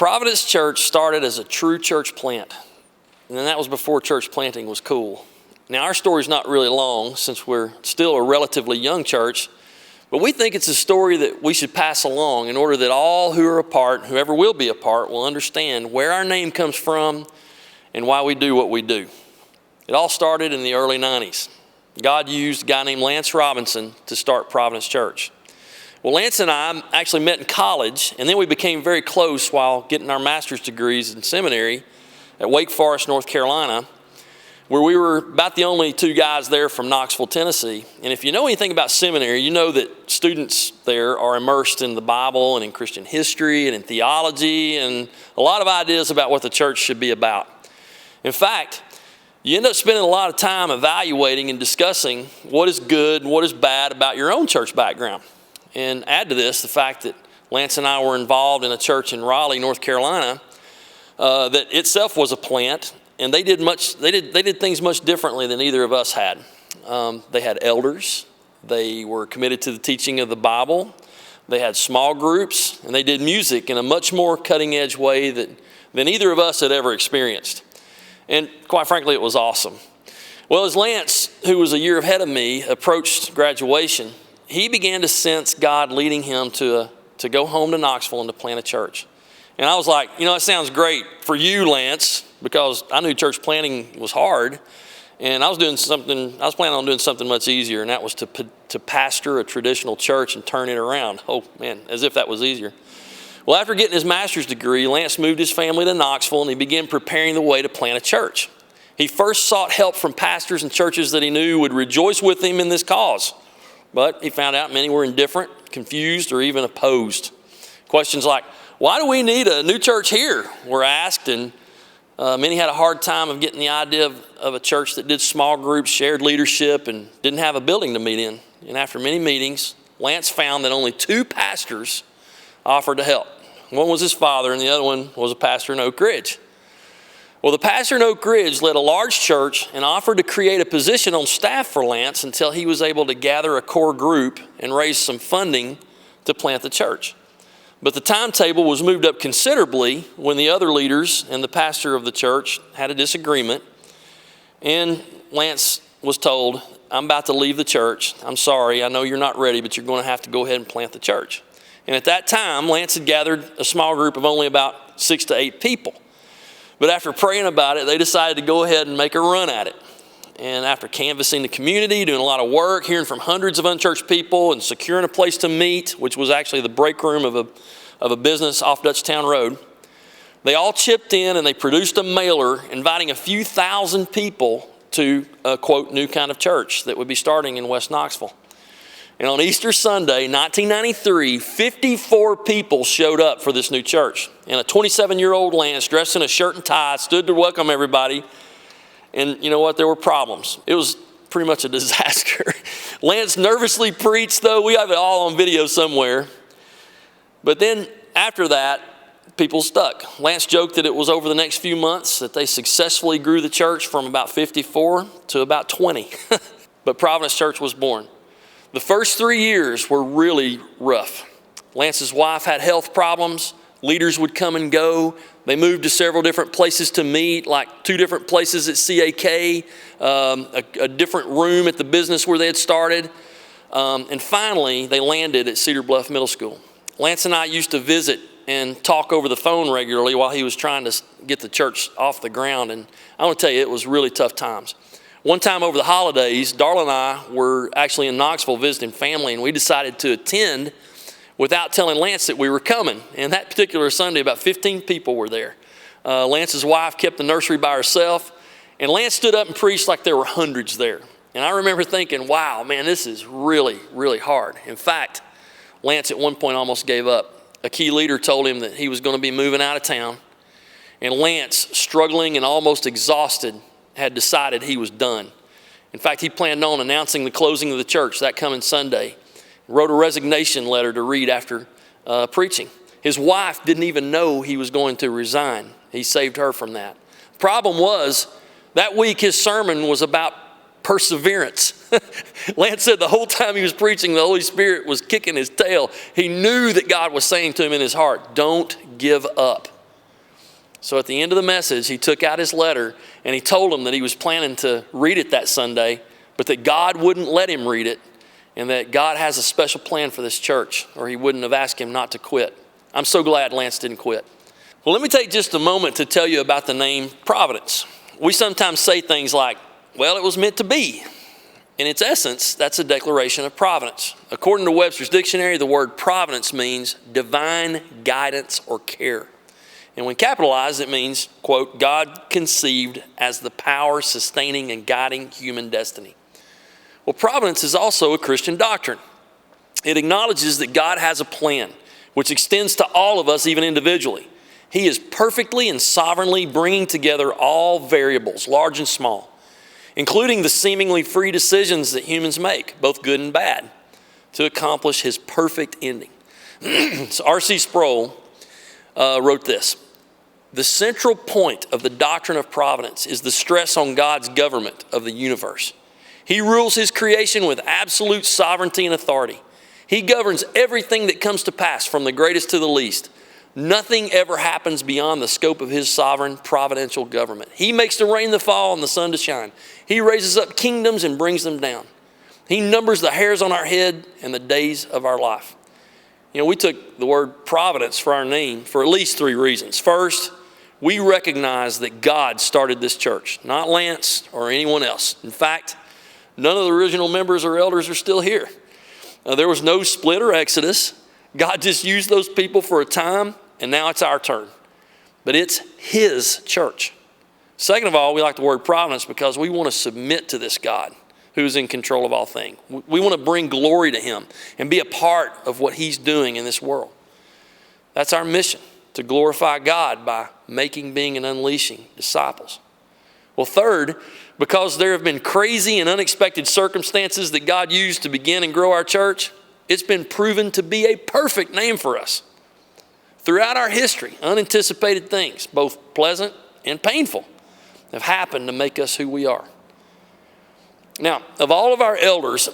Providence Church started as a true church plant, and that was before church planting was cool. Now, our story's not really long since we're still a relatively young church, but we think it's a story that we should pass along in order that all who are a part, whoever will be a part, will understand where our name comes from and why we do what we do. It all started in the early 90s. God used a guy named Lance Robinson to start Providence Church. Well, Lance and I actually met in college, and then we became very close while getting our master's degrees in seminary at Wake Forest, North Carolina, where we were about the only two guys there from Knoxville, Tennessee. And if you know anything about seminary, you know that students there are immersed in the Bible and in Christian history and in theology and a lot of ideas about what the church should be about. In fact, you end up spending a lot of time evaluating and discussing what is good and what is bad about your own church background. And add to this the fact that Lance and I were involved in a church in Raleigh, North Carolina, that itself was a plant, and they did things much differently than either of us had. They had elders, they were committed to the teaching of the Bible, they had small groups, and they did music in a much more cutting-edge way than either of us had ever experienced. And quite frankly, it was awesome. Well, as Lance, who was a year ahead of me, approached graduation, he began to sense God leading him to go home to Knoxville and to plant a church. And I was like, it sounds great for you, Lance, because I knew church planting was hard. And I was planning on doing something much easier, and that was to pastor a traditional church and turn it around. Oh, man, as if that was easier. Well, after getting his master's degree, Lance moved his family to Knoxville, and he began preparing the way to plant a church. He first sought help from pastors and churches that he knew would rejoice with him in this cause. But he found out many were indifferent, confused, or even opposed. Questions like, why do we need a new church here, were asked, and many had a hard time of getting the idea of a church that did small groups, shared leadership, and didn't have a building to meet in. And after many meetings, Lance found that only two pastors offered to help. One was his father, and the other one was a pastor in Oak Ridge. Well, the pastor in Oak Ridge led a large church and offered to create a position on staff for Lance until he was able to gather a core group and raise some funding to plant the church. But the timetable was moved up considerably when the other leaders and the pastor of the church had a disagreement. And Lance was told, I'm about to leave the church. I'm sorry, I know you're not ready, but you're going to have to go ahead and plant the church. And at that time, Lance had gathered a small group of only about 6 to 8 people. But after praying about it, they decided to go ahead and make a run at it. And after canvassing the community, doing a lot of work, hearing from hundreds of unchurched people, and securing a place to meet, which was actually the break room of a business off Dutchtown Road, they all chipped in and they produced a mailer inviting a few thousand people to a, quote, new kind of church that would be starting in West Knoxville. And on Easter Sunday, 1993, 54 people showed up for this new church. And a 27-year-old Lance, dressed in a shirt and tie, stood to welcome everybody. And you know what? There were problems. It was pretty much a disaster. Lance nervously preached, though. We have it all on video somewhere. But then after that, people stuck. Lance joked that it was over the next few months that they successfully grew the church from about 54 to about 20. But Providence Church was born. The first 3 years were really rough. Lance's wife had health problems. Leaders would come and go. They moved to several different places to meet, like 2 different places at CAK, a different room at the business where they had started. And finally, they landed at Cedar Bluff Middle School. Lance and I used to visit and talk over the phone regularly while he was trying to get the church off the ground. And I want to tell you, it was really tough times. One time over the holidays, Darla and I were actually in Knoxville visiting family, and we decided to attend without telling Lance that we were coming. And that particular Sunday, about 15 people were there. Lance's wife kept the nursery by herself, and Lance stood up and preached like there were hundreds there. And I remember thinking, wow, man, this is really, really hard. In fact, Lance at one point almost gave up. A key leader told him that he was going to be moving out of town, and Lance, struggling and almost exhausted, had decided he was done. In fact, he planned on announcing the closing of the church that coming Sunday. Wrote a resignation letter to read after preaching. His wife didn't even know he was going to resign. He saved her from that. Problem was, that week his sermon was about perseverance. Lance said the whole time he was preaching, the Holy Spirit was kicking his tail. He knew that God was saying to him in his heart, don't give up. So at the end of the message, he took out his letter and he told them that he was planning to read it that Sunday, but that God wouldn't let him read it and that God has a special plan for this church, or he wouldn't have asked him not to quit. I'm so glad Lance didn't quit. Well, let me take just a moment to tell you about the name Providence. We sometimes say things like, well, it was meant to be. In its essence, that's a declaration of providence. According to Webster's dictionary, the word providence means divine guidance or care. And when capitalized, it means, quote, God conceived as the power sustaining and guiding human destiny. Well, providence is also a Christian doctrine. It acknowledges that God has a plan, which extends to all of us, even individually. He is perfectly and sovereignly bringing together all variables, large and small, including the seemingly free decisions that humans make, both good and bad, to accomplish his perfect ending. So R.C. Sproul wrote this: the central point of the doctrine of providence is the stress on God's government of the universe. He rules his creation with absolute sovereignty and authority. He governs everything that comes to pass, from the greatest to the least. Nothing ever happens beyond the scope of his sovereign providential government. He makes the rain to fall and the sun to shine. He raises up kingdoms and brings them down. He numbers the hairs on our head and the days of our life. You know, we took the word providence for our name for at least 3 reasons. First, we recognize that God started this church, not Lance or anyone else. In fact, none of the original members or elders are still here. There was no split or exodus. God just used those people for a time, and now it's our turn. But it's his church. Second of all, we like the word providence because we want to submit to this God who's in control of all things. We want to bring glory to him and be a part of what he's doing in this world. That's our mission, to glorify God by making, being, and unleashing disciples. Well, third, because there have been crazy and unexpected circumstances that God used to begin and grow our church, it's been proven to be a perfect name for us. Throughout our history, unanticipated things, both pleasant and painful, have happened to make us who we are. Now, of all of our elders,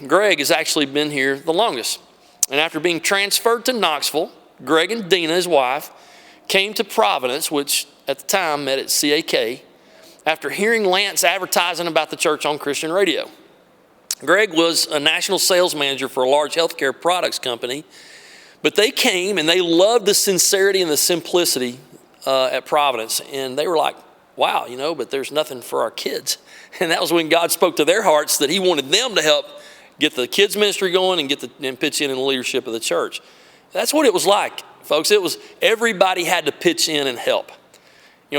Greg has actually been here the longest. And after being transferred to Knoxville, Greg and Dina, his wife, came to Providence, which at the time met at CAK, after hearing Lance advertising about the church on Christian radio. Greg was a national sales manager for a large healthcare products company, but they came and they loved the sincerity and the simplicity at Providence. And they were like, wow, but there's nothing for our kids. And that was when God spoke to their hearts that he wanted them to help get the kids ministry going and pitch in the leadership of the church. That's what it was like, folks. It was everybody had to pitch in and help.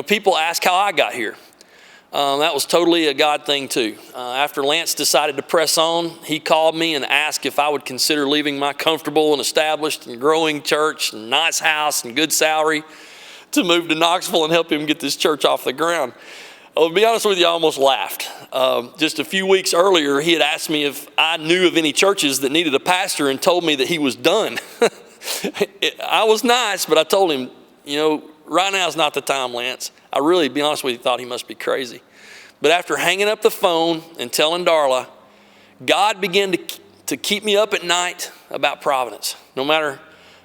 People ask how I got here. That was totally a God thing too. After Lance decided to press on, he called me and asked if I would consider leaving my comfortable and established and growing church and nice house and good salary to move to Knoxville and help him get this church off the ground. Well, to be honest with you, I almost laughed. Just a few weeks earlier, he had asked me if I knew of any churches that needed a pastor and told me that he was done. I was nice, but I told him, right now is not the time, Lance. I really, to be honest with you, thought he must be crazy. But after hanging up the phone and telling Darla, God began to keep me up at night about Providence. No matter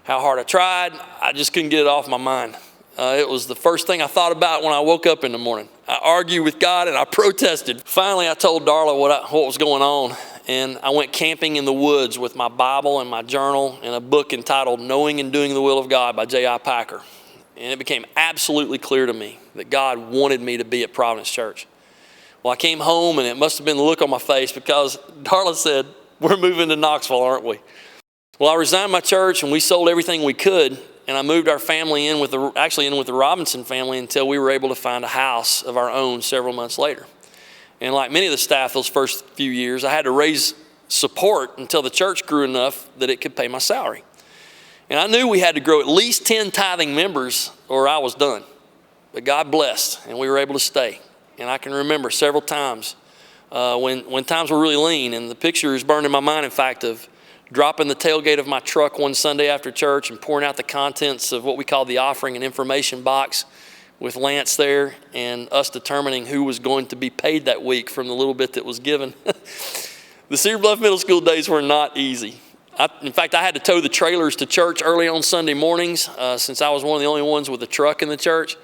how hard I tried, I just couldn't get it off my mind. It was the first thing I thought about when I woke up in the morning. I argued with God and I protested. Finally, I told Darla what was going on, and I went camping in the woods with my Bible and my journal and a book entitled Knowing and Doing the Will of God by J.I. Packer. And it became absolutely clear to me that God wanted me to be at Providence Church. Well, I came home, and it must have been the look on my face because Darla said, we're moving to Knoxville, aren't we? Well, I resigned my church, and we sold everything we could, and I moved our family in with the Robinson family until we were able to find a house of our own several months later. And like many of the staff those first few years, I had to raise support until the church grew enough that it could pay my salary. And I knew we had to grow at least 10 tithing members or I was done. But God blessed, and we were able to stay. And I can remember several times when times were really lean, and the picture is burned in my mind, in fact, of dropping the tailgate of my truck one Sunday after church and pouring out the contents of what we call the offering and information box with Lance there and us determining who was going to be paid that week from the little bit that was given. The Cedar Bluff Middle School days were not easy. In fact, I had to tow the trailers to church early on Sunday mornings since I was one of the only ones with a truck in the church.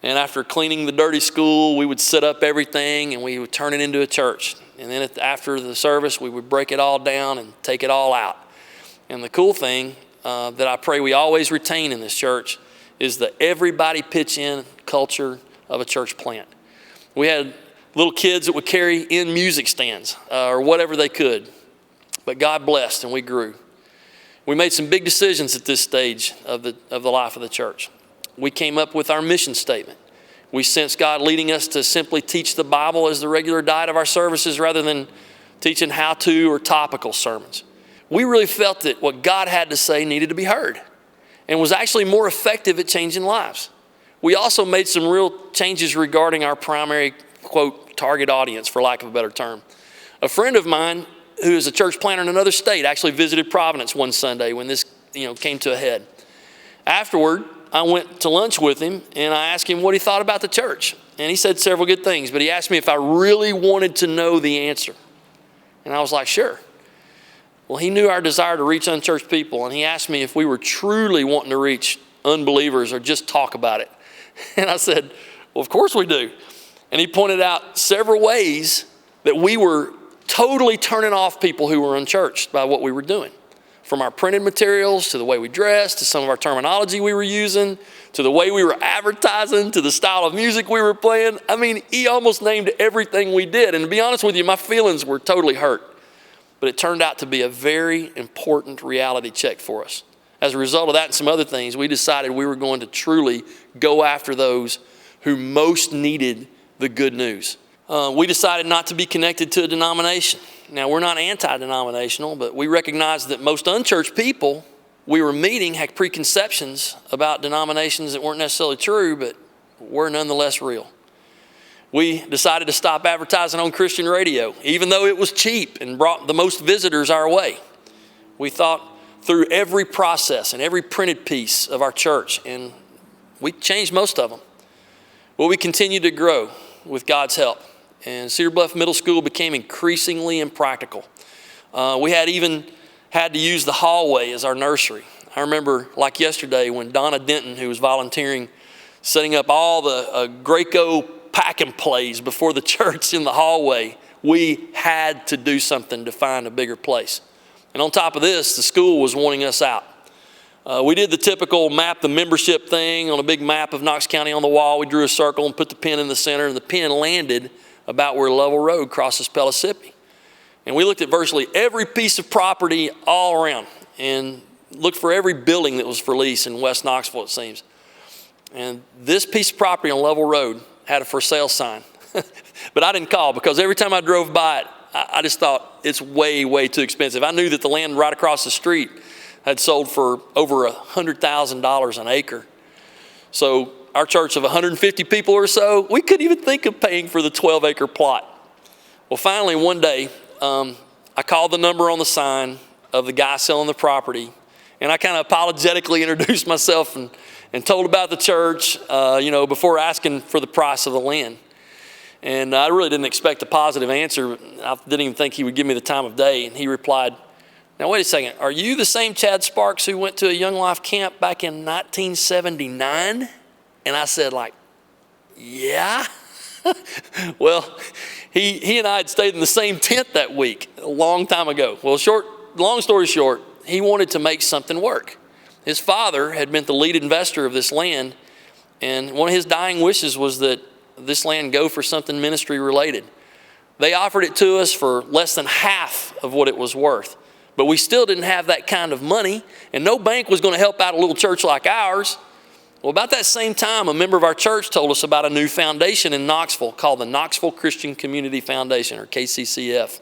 And after cleaning the dirty school, we would set up everything and we would turn it into a church. And then after the service, we would break it all down and take it all out. And the cool thing that I pray we always retain in this church is the everybody pitch in culture of a church plant. We had little kids that would carry in music stands or whatever they could. But God blessed and we grew. We made some big decisions at this stage of the life of the church. We came up with our mission statement. We sensed God leading us to simply teach the Bible as the regular diet of our services rather than teaching how-to or topical sermons. We really felt that what God had to say needed to be heard and was actually more effective at changing lives. We also made some real changes regarding our primary, quote, target audience, for lack of a better term. A friend of mine who is a church planter in another state actually visited Providence one Sunday when this came to a head. Afterward, I went to lunch with him and I asked him what he thought about the church. And he said several good things, but he asked me if I really wanted to know the answer. And I was like, sure. Well, he knew our desire to reach unchurched people, and he asked me if we were truly wanting to reach unbelievers or just talk about it. And I said, well, of course we do. And he pointed out several ways that we were totally turning off people who were unchurched by what we were doing. From our printed materials, to the way we dressed, to some of our terminology we were using, to the way we were advertising, to the style of music we were playing. I mean, he almost named everything we did. And to be honest with you, my feelings were totally hurt. But it turned out to be a very important reality check for us. As a result of that and some other things, we decided we were going to truly go after those who most needed the good news. We decided not to be connected to a denomination. Now, we're not anti-denominational, but we recognized that most unchurched people we were meeting had preconceptions about denominations that weren't necessarily true, but were nonetheless real. We decided to stop advertising on Christian radio, even though it was cheap and brought the most visitors our way. We thought through every process and every printed piece of our church, and we changed most of them. Well, we continued to grow with God's help, and Cedar Bluff Middle School became increasingly impractical. We even had to use the hallway as our nursery. I remember like yesterday when Donna Denton, who was volunteering, setting up all the Graco pack and plays before the church in the hallway. We had to do something to find a bigger place. And on top of this, the school was wanting us out. We did the typical map the membership thing on a big map of Knox County on the wall. We drew a circle and put the pin in the center, and the pin landed about where Level Road crosses Pellissippi. And we looked at virtually every piece of property all around and looked for every building that was for lease in West Knoxville, it seems. And this piece of property on Level Road had a for sale sign. But I didn't call because every time I drove by it, I just thought it's way, way too expensive. I knew that the land right across the street had sold for over $100,000 an acre. So our church of 150 people or so, we couldn't even think of paying for the 12-acre plot. Well, finally, one day, I called the number on the sign of the guy selling the property, and I kind of apologetically introduced myself and told about the church, before asking for the price of the land. And I really didn't expect a positive answer. I didn't even think he would give me the time of day. And he replied, now wait a second, are you the same Chad Sparks who went to a Young Life camp back in 1979? And I said, yeah. Well, he and I had stayed in the same tent that week a long time ago. Well, long story short, he wanted to make something work. His father had been the lead investor of this land, and one of his dying wishes was that this land go for something ministry related. They offered it to us for less than half of what it was worth, but we still didn't have that kind of money, and no bank was going to help out a little church like ours. Well, about that same time, a member of our church told us about a new foundation in Knoxville called the Knoxville Christian Community Foundation, or KCCF,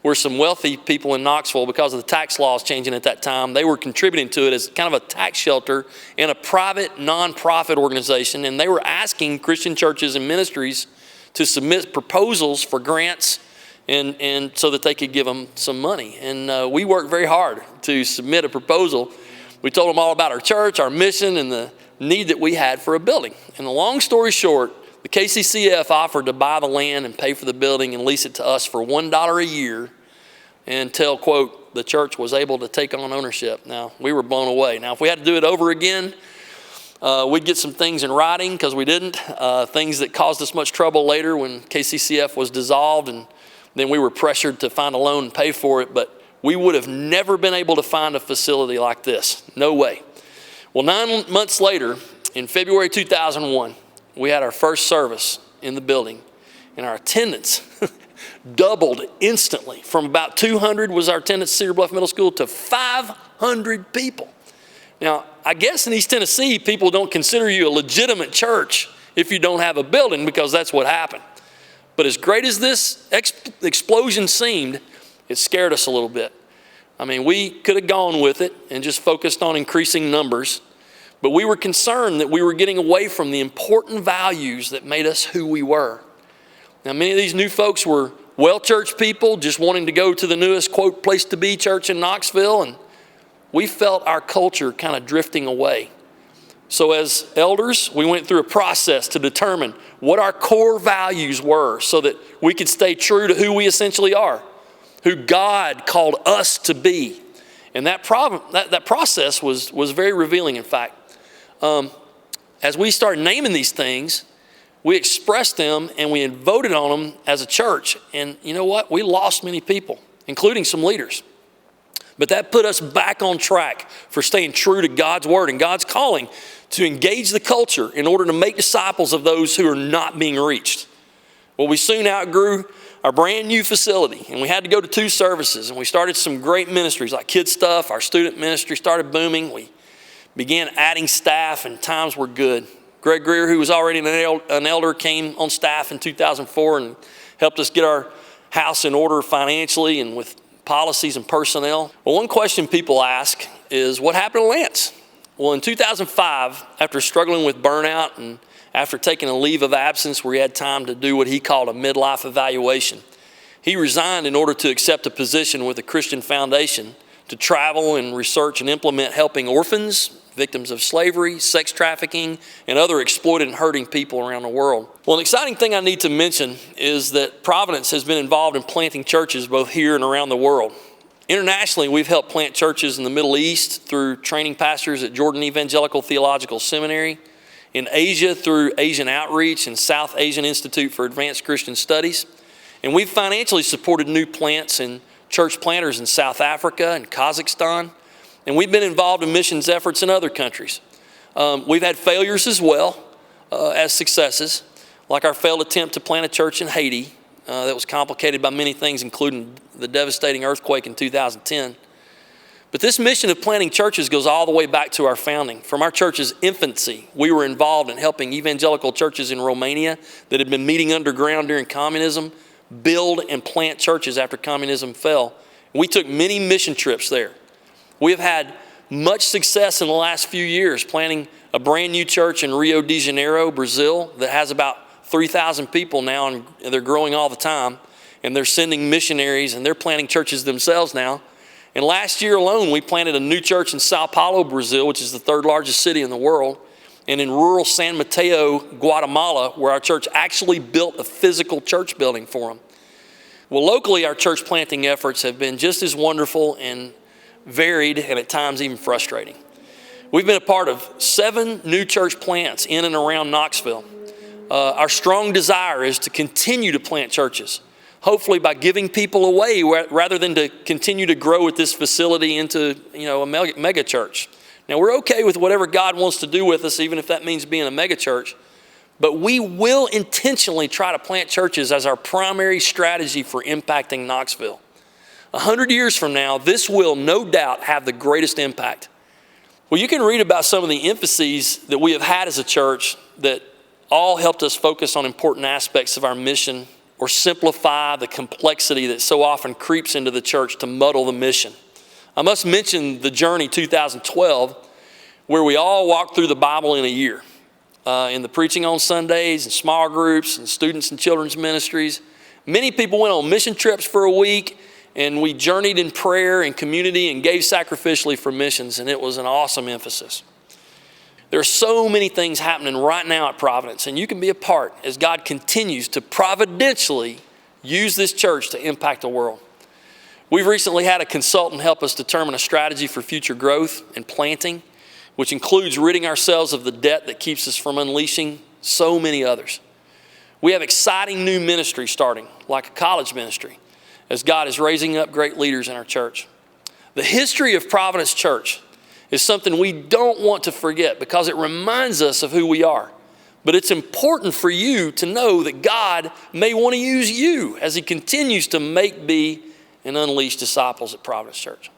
where some wealthy people in Knoxville, because of the tax laws changing at that time, they were contributing to it as kind of a tax shelter and a private nonprofit organization, and they were asking Christian churches and ministries to submit proposals for grants and so that they could give them some money. And we worked very hard to submit a proposal. We told them all about our church, our mission, and the need that we had for a building. And the long story short, the KCCF offered to buy the land and pay for the building and lease it to us for $1 a year until, quote, the church was able to take on ownership. Now, we were blown away. Now, if we had to do it over again, We'd get some things in writing because we didn't, things that caused us much trouble later when KCCF was dissolved, and then we were pressured to find a loan and pay for it. But we would have never been able to find a facility like this. No way. Well, 9 months later, in February 2001, we had our first service in the building, and our attendance doubled instantly. From about 200 was our attendance at Cedar Bluff Middle School to 500 people. Now, I guess in East Tennessee, people don't consider you a legitimate church if you don't have a building, because that's what happened. But as great as this explosion seemed, it scared us a little bit. I mean, we could have gone with it and just focused on increasing numbers, but we were concerned that we were getting away from the important values that made us who we were. Now, many of these new folks were well-churched people just wanting to go to the newest, quote, place to be church in Knoxville, and we felt our culture kind of drifting away. So as elders, we went through a process to determine what our core values were so that we could stay true to who we essentially are, who God called us to be. And that process was very revealing, in fact. As we started naming these things, we expressed them and we voted on them as a church. And you know what? We lost many people, including some leaders. But that put us back on track for staying true to God's word and God's calling to engage the culture in order to make disciples of those who are not being reached. Well, we soon outgrew our brand new facility, and we had to go to 2 services, and we started some great ministries like Kids Stuff. Our student ministry started booming. We began adding staff, and times were good. Greg Greer, who was already an elder, came on staff in 2004 and helped us get our house in order financially and with policies and personnel. Well, one question people ask is, what happened to Lance? Well, in 2005, after struggling with burnout and after taking a leave of absence where he had time to do what he called a midlife evaluation, he resigned in order to accept a position with a Christian foundation to travel and research and implement helping orphans, victims of slavery, sex trafficking, and other exploited and hurting people around the world. Well, an exciting thing I need to mention is that Providence has been involved in planting churches both here and around the world. Internationally, we've helped plant churches in the Middle East through training pastors at Jordan Evangelical Theological Seminary, in Asia through Asian Outreach and South Asian Institute for Advanced Christian Studies. And we've financially supported new plants and church planters in South Africa and Kazakhstan. And we've been involved in missions efforts in other countries. We've had failures as well as successes, like our failed attempt to plant a church in Haiti that was complicated by many things, including the devastating earthquake in 2010. But this mission of planting churches goes all the way back to our founding. From our church's infancy, we were involved in helping evangelical churches in Romania that had been meeting underground during communism build and plant churches after communism fell. We took many mission trips there. We have had much success in the last few years planting a brand new church in Rio de Janeiro, Brazil, that has about 3,000 people now, and they're growing all the time. And they're sending missionaries, and they're planting churches themselves now. And last year alone, we planted a new church in Sao Paulo, Brazil, which is the 3rd largest city in the world, and in rural San Mateo, Guatemala, where our church actually built a physical church building for them. Well, locally, our church planting efforts have been just as wonderful and varied, and at times even frustrating. We've been a part of 7 new church plants in and around Knoxville. Our strong desire is to continue to plant churches, hopefully by giving people away rather than to continue to grow with this facility into a mega church. Now, we're okay with whatever God wants to do with us, even if that means being a mega church. But we will intentionally try to plant churches as our primary strategy for impacting Knoxville. 100 years from now, this will no doubt have the greatest impact. Well, you can read about some of the emphases that we have had as a church that all helped us focus on important aspects of our mission or simplify the complexity that so often creeps into the church to muddle the mission. I must mention the Journey 2012, where we all walked through the Bible in a year. In the preaching on Sundays and small groups and students and children's ministries. Many people went on mission trips for a week, and we journeyed in prayer and community and gave sacrificially for missions, and it was an awesome emphasis. There are so many things happening right now at Providence, and you can be a part as God continues to providentially use this church to impact the world. We've recently had a consultant help us determine a strategy for future growth and planting. which includes ridding ourselves of the debt that keeps us from unleashing so many others. We have exciting new ministry starting, like a college ministry, as God is raising up great leaders in our church. The history of Providence Church is something we don't want to forget because it reminds us of who we are. But it's important for you to know that God may want to use you as He continues to make, be, and unleash disciples at Providence Church.